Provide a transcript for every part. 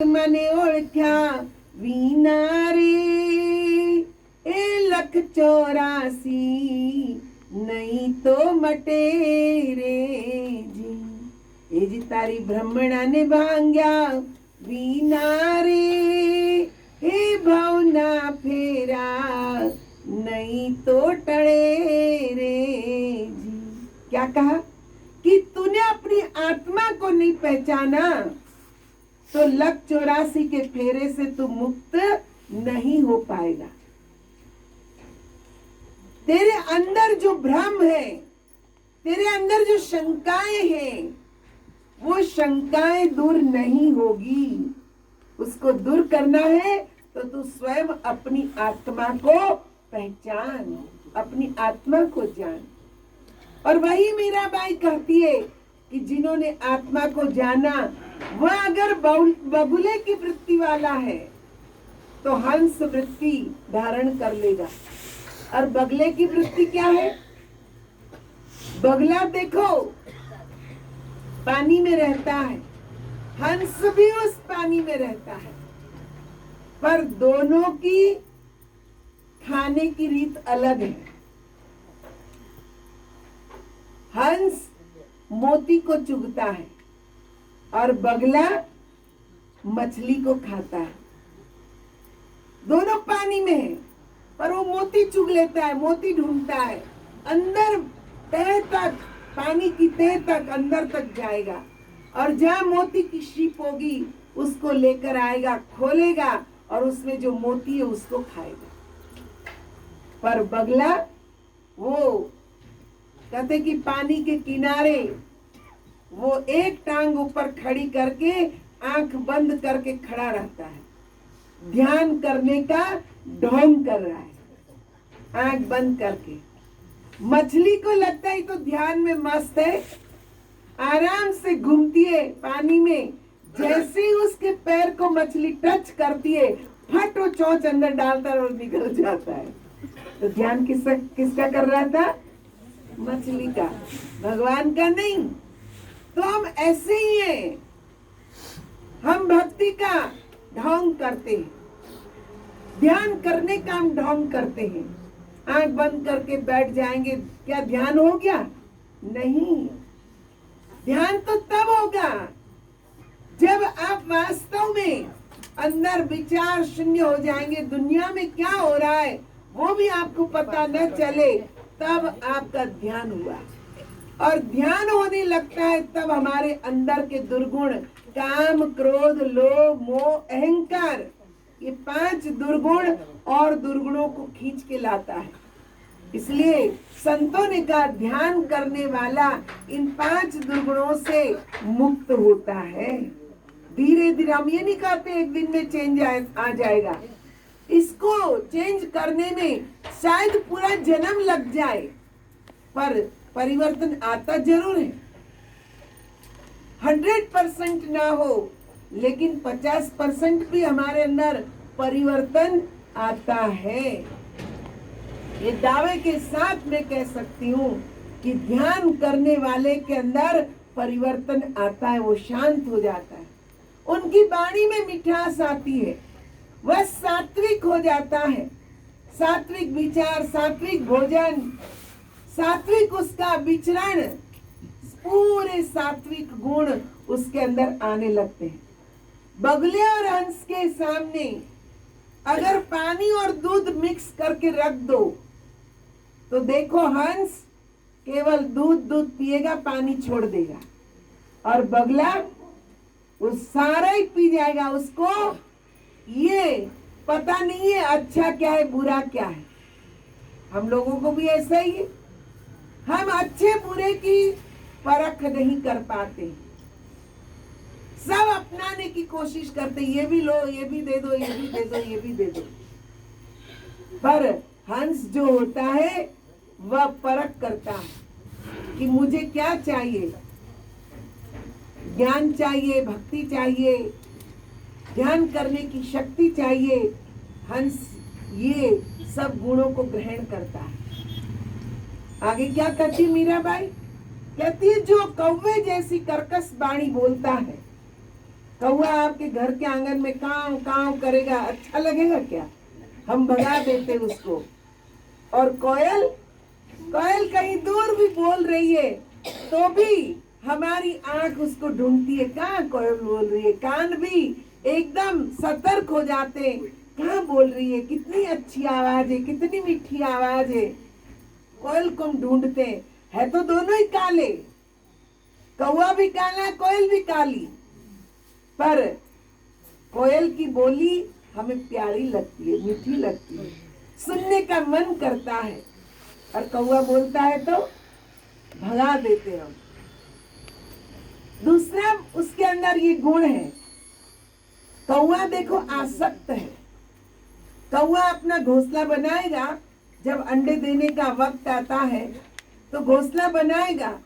मने ओळख्या वीना रे ए 184 नहीं तो मटे रे जी। ए जी तारी ब्रह्मणा ने भांग्या वीना रे हे भावना फेरा नहीं तो टळे रे जी। क्या कहा कि तूने अपनी आत्मा को नहीं पहचाना तो 184 के फेरे से तू मुक्त नहीं हो पाएगा। तेरे अंदर जो भ्रम है, तेरे अंदर जो शंकाएं हैं, वो शंकाएं दूर नहीं होगी। उसको दूर करना है तो तू स्वयं अपनी आत्मा को पहचान, अपनी आत्मा को जान। और वही मीराबाई कहती है कि जिन्होंने आत्मा को जाना वह अगर बगुले की वृत्ति वाला है तो हंस वृत्ति धारण कर लेगा। और बगले की वृत्ति क्या है? बगला देखो पानी में रहता है, हंस भी उस पानी में रहता है, पर दोनों की खाने की रीत अलग है। हंस मोती को चुगता है और बगला मछली को खाता है। दोनों पानी में है, पर वो मोती चुग लेता है, मोती ढूंढता है, अंदर तह तक, पानी की तह तक, अंदर तक जाएगा और जहां मोती की शीप होगी उसको लेकर आएगा, खोलेगा और उसमें जो मोती है उसको खाएगा। पर बगला वो कहते कि पानी के किनारे वो एक टांग ऊपर खड़ी करके आंख बंद करके खड़ा रहता है, ध्यान करने का ढोंग कर रहा है आंख बंद करके। मछली को लगता है तो ध्यान में मस्त है, आराम से घूमती है पानी में। जैसे ही उसके पैर को मछली टच करती है, फट वो चोंच अंदर डालता है और निकल जाता है। तो ध्यान किसका कर रहा था? मछली का, भगवान का नहीं। तो हम ऐसे ही हैं, हम भक्ति का ढोंग करते हैं, ध्यान करने का हम ढोंग करते हैं। आंख बंद करके बैठ जाएंगे, क्या ध्यान हो गया? नहीं। ध्यान तो तब होगा जब आप वास्तव में अंदर विचार शून्य हो जाएंगे, दुनिया में क्या हो रहा है वो भी आपको पता न चले, तब आपका ध्यान हुआ। और ध्यान होने लगता है तब हमारे अंदर के दुर्गुण, काम, क्रोध, लोभ, मोह, अहंकार, ये 5 दुर्गुण और दुर्गुणों को खींच के लाता है। इसलिए संतों ने कहा ध्यान करने वाला इन 5 दुर्गुणों से मुक्त होता है। धीरे धीरे, हम ये नहीं कहते एक दिन में चेंज आ जाएगा, इसको चेंज करने में शायद पूरा जन्म लग जाए, पर परिवर्तन आता जरूर है। 100% ना हो लेकिन 50% भी हमारे अंदर परिवर्तन आता है। ये दावे के साथ मैं कह सकती हूँ कि ध्यान करने वाले के अंदर परिवर्तन आता है, वो शांत हो जाता है, उनकी वाणी में मिठास आती है, वह सात्विक हो जाता है। सात्विक विचार, सात्विक भोजन, सात्विक उसका विचरण, पूरे सात्विक गुण उसके अंदर आने लगते हैं। बगले और हंस के सामने अगर पानी और दूध मिक्स करके रख दो तो देखो हंस केवल दूध पिएगा, पानी छोड़ देगा, और बगला वो सारा ही पी जाएगा। उसको ये पता नहीं है अच्छा क्या है बुरा क्या है। हम लोगों को भी ऐसा ही है, हम अच्छे बुरे की परख नहीं कर पाते, सब अपनाने की कोशिश करते, ये भी लो, ये भी दे दो, ये भी दे दो, ये भी दे दो। पर हंस जो होता है वह परख करता है कि मुझे क्या चाहिए, ज्ञान चाहिए, भक्ति चाहिए, ध्यान करने की शक्ति चाहिए। हंस ये सब गुणों को ग्रहण करता है। आगे क्या कहती मीराबाई? कहती है जो कौवे जैसी कर्कश वाणी बोलता है कौवा आपके घर के आंगन में काव काव करेगा, अच्छा लगेगा क्या? हम भगा देते उसको। और कोयल, कोयल कहीं दूर भी बोल रही है तो भी हमारी आंख उसको ढूंढती है, कहाँ कोयल बोल रही है। कान भी एकदम सतर्क हो जाते, कहाँ बोल रही है, कितनी अच्छी आवाज है, कितनी मीठी आवाज है। कोयल को हम ढूंढते है तो दोनों ही काले, कौवा भी काला, कोयल भी काली, पर कोयल की बोली हमें प्यारी लगती है, मीठी लगती है, सुनने का मन करता है। और कौवा बोलता है तो भगा देते हम। दूसरा उसके अंदर ये गुण है, कौवा देखो आसक्त है। कौवा अपना घोंसला बनाएगा, जब अंडे देने का वक्त आता है तो घोंसला बनाएगा।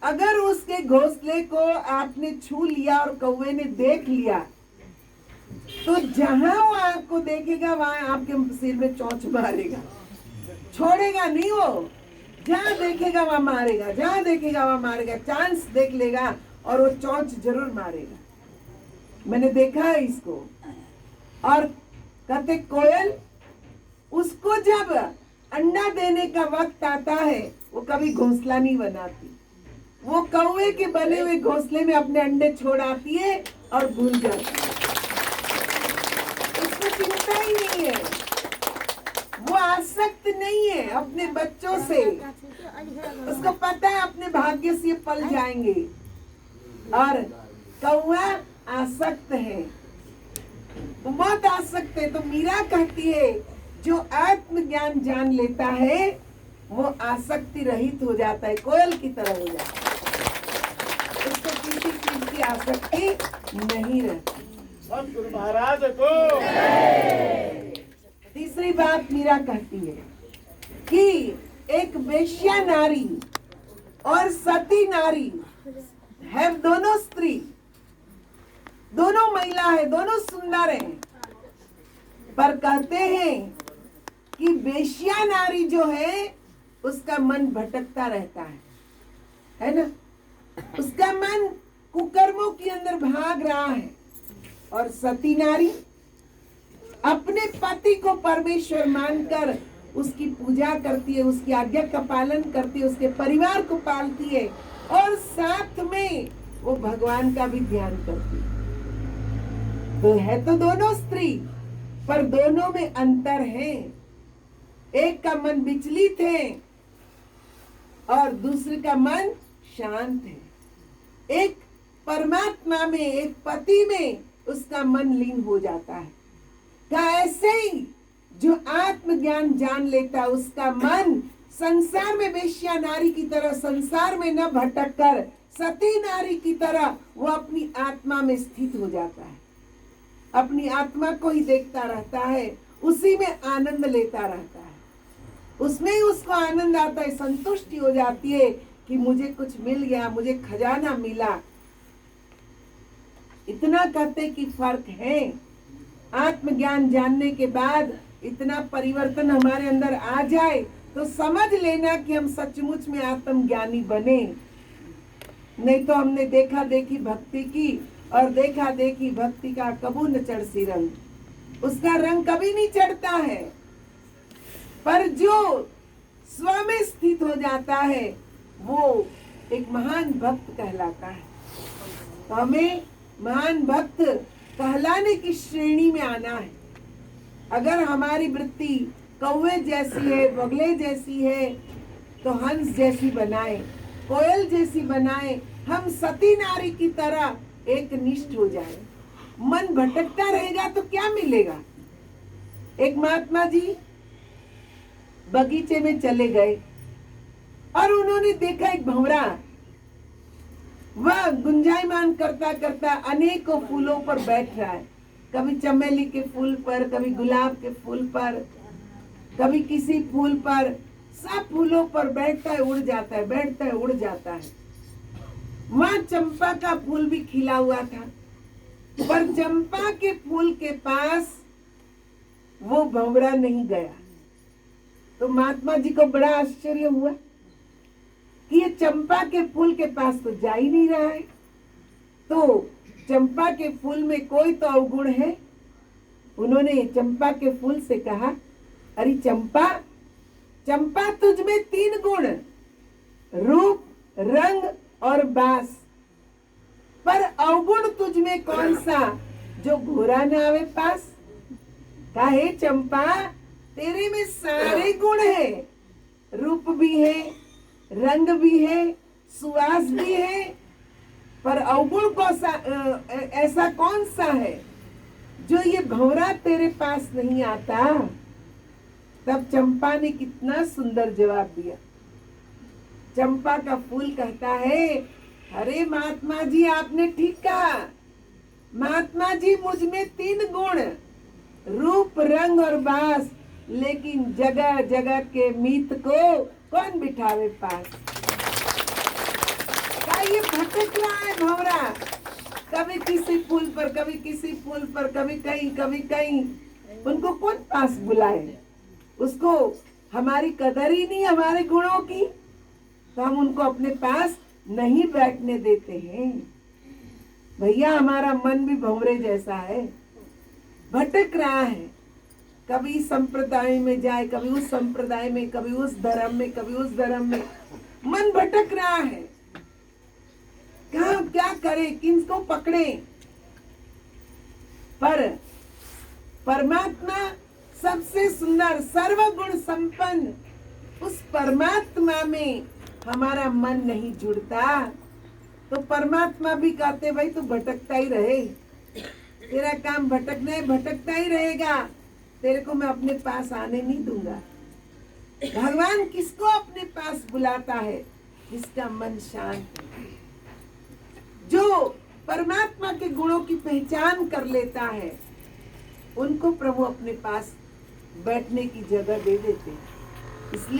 अगर उसके घोंसले को आपने छू लिया और कौवे ने देख लिया तो जहां वो आपको देखेगा वहां आपके सिर में चोंच मारेगा, छोड़ेगा नहीं वो। जहां देखेगा वहां मारेगा, जहां देखेगा वहां मारेगा, चांस देख लेगा और वो चोंच जरूर मारेगा। मैंने देखा है इसको। और कहते कोयल, उसको जब अंडा देने का वक्त आता है वो कभी घोंसला नहीं बनाती, वो कौवे के बने हुए घोंसले में अपने अंडे छोड़ आती है और भूल जाती है। उसको चिंता ही नहीं है, वो आसक्त नहीं है अपने बच्चों से। उसको पता है अपने भाग्य से पल जाएंगे। और कौवा आसक्त है, बहुत आसक्त है। तो मीरा कहती है जो आत्मज्ञान जान लेता है वो आसक्ति रहित हो जाता है, कोयल की तरह हो जाता है। उसको किसी चीज की आसक्ति नहीं रहती। सतगुरु महाराज को। तीसरी बात मीरा कहती है कि एक वेश्या नारी और सती नारी है, दोनों स्त्री, दोनों महिला है, दोनों सुंदर हैं, पर कहते हैं कि वेश्या नारी जो है उसका मन भटकता रहता है ना, उसका मन कुकर्मों के अंदर भाग रहा है। और सती नारी अपने पति को परमेश्वर मानकर उसकी पूजा करती है, उसकी आज्ञा का पालन करती है, उसके परिवार को पालती है और साथ में वो भगवान का भी ध्यान करती है। तो है तो दोनों स्त्री, पर दोनों में अंतर है। एक का मन विचलित है और दूसरे का मन शांत है। एक परमात्मा में, एक पति में उसका मन लीन हो जाता है। क्या ऐसे ही जो आत्मज्ञान जान लेता है उसका मन संसार में वेश्या नारी की तरह संसार में न भटक कर सती नारी की तरह वो अपनी आत्मा में स्थित हो जाता है, अपनी आत्मा को ही देखता रहता है, उसी में आनंद लेता रहता है, उसमें ही उसको आनंद आता है, संतुष्टि हो जाती है कि मुझे कुछ मिल गया, मुझे खजाना मिला। इतना कहते कि फर्क है। आत्मज्ञान जानने के बाद इतना परिवर्तन हमारे अंदर आ जाए तो समझ लेना कि हम सचमुच में आत्मज्ञानी बने। नहीं तो हमने देखा देखी भक्ति की और देखा देखी भक्ति का कबू न चढ़ सी रंग, उसका रंग कभी नहीं चढ़ता है। पर जो स्व में स्थित हो जाता है वो एक महान भक्त कहलाता है। तो हमें महान भक्त कहलाने की श्रेणी में आना है। अगर हमारी वृत्ति कौवे जैसी है, बगले जैसी है, तो हंस जैसी बनाए, कोयल जैसी बनाए, हम सती नारी की तरह एक निष्ठ हो जाए। मन भटकता रहेगा तो क्या मिलेगा। एक महात्मा जी बगीचे में चले गए और उन्होंने देखा एक भंवरा, वह गुंजायमान करता करता अनेकों फूलों पर बैठ रहा है, कभी चमेली के फूल पर, कभी गुलाब के फूल पर, कभी किसी फूल पर, सब फूलों पर बैठता है, उड़ जाता है, बैठता है, उड़ जाता है। वहां चंपा का फूल भी खिला हुआ था, पर चंपा के फूल के पास वो भंवरा नहीं गया। तो महात्मा जी को बड़ा आश्चर्य हुआ कि ये चंपा के फूल के पास तो जा ही नहीं रहा है। तो चंपा के फूल में कोई तो अवगुण है। उन्होंने चंपा के फूल से कहा, अरे चंपा, चंपा तुझ में 3 गुण, रूप, रंग और बास, पर अवगुण तुझ में कौन सा जो घोरा न आवे पास। काहे चंपा, तेरे में सारे गुण है, रूप भी है, रंग भी है, सुवास भी है, पर अवगुण ऐसा कौन सा है जो ये भंवरा तेरे पास नहीं आता। तब चंपा ने कितना सुंदर जवाब दिया। चंपा का फूल कहता है, अरे महात्मा जी, आपने ठीक कहा। महात्मा जी, मुझ में 3 गुण, रूप, रंग और बास, लेकिन जगह जगह के मीत को कौन बिठावे पास। क्या ये भटक रहा है भंवरा, कभी किसी पुल पर, कभी किसी पुल पर, कभी कहीं, उनको कौन पास बुलाए। उसको हमारी कदर ही नहीं हमारे गुणों की, तो हम उनको अपने पास नहीं बैठने देते हैं। भैया, हमारा मन भी भंवरे जैसा है, भटक रहा है, कभी संप्रदाय में जाए, कभी उस संप्रदाय में, कभी उस धर्म में, कभी उस धर्म में, मन भटक रहा है। क्या करे, किसको पकड़े। पर परमात्मा सबसे सुंदर, सर्वगुण संपन्न, उस परमात्मा में हमारा मन नहीं जुड़ता, तो परमात्मा भी कहते, भाई तू भटकता ही रहे, तेरा काम भटकना है, भटकता ही रहेगा, तेरे को मैं अपने पास आने नहीं दूंगा। भगवान किसको अपने पास बुलाता है? जिसका मन शांत है, जो परमात्मा के गुणों की पहचान कर लेता है, उनको प्रभु अपने पास बैठने की जगह दे देते हैं। इसलिए